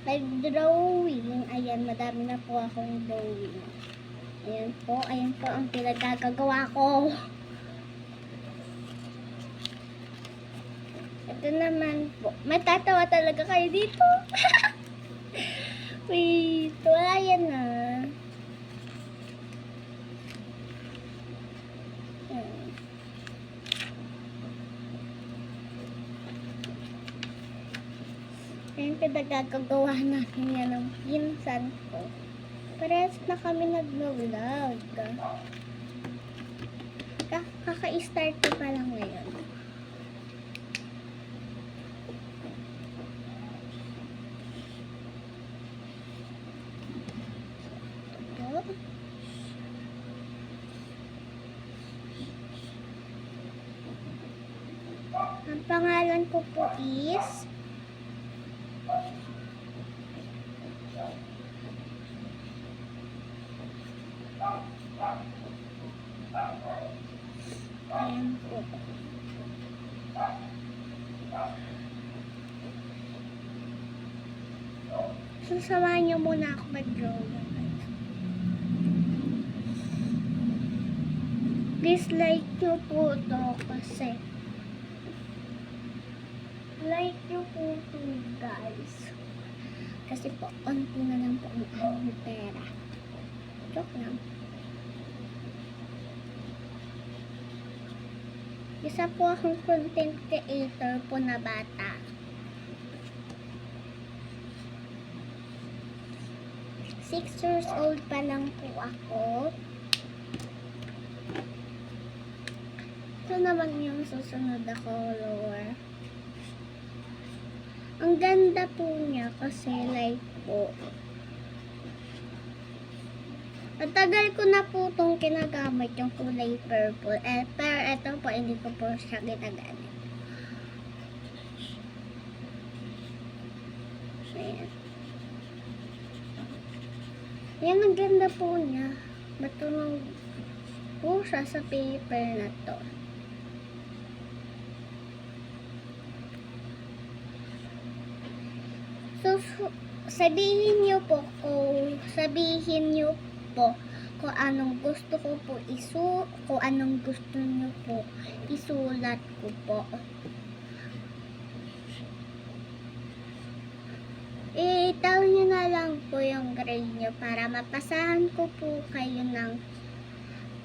nag-drawing. Ayan, madami na po akong drawing. Ayan po ang pinagkagagawa ko. Ito naman po. Matatawa talaga kayo dito. Wait, wala yan na. Ayan, pinagkagagawa natin yan ng pinsan ko. Parehas na kami nag-vlog. Kaka-start ko pa lang ngayon. Ang pangalan ko po is ayan po. So, samahan niyo muna ako mag-draw. Please like nyo po ito kasi like nyo po ito guys. Kasi po, konti na lang po ang aming pera. Joke lang. Isa po akong content creator po na bata. Six years old pa lang po ako. Ito naman yung susunod na color. Ang ganda po niya kasi like po. Matagal ko na po itong kinagamit yung kulay purple. Pero ito po, hindi ko po siya ginagamit. Ayan. Ayan, ang ganda po niya. Matunog po siya sa paper na to. So, sabihin niyo po kung anong gusto ko po kung anong gusto niyo po isulat ko po. Tell niyo na lang po yung grade niyo para mapasahan ko po kayo ng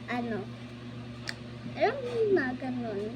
alam mo na ganun.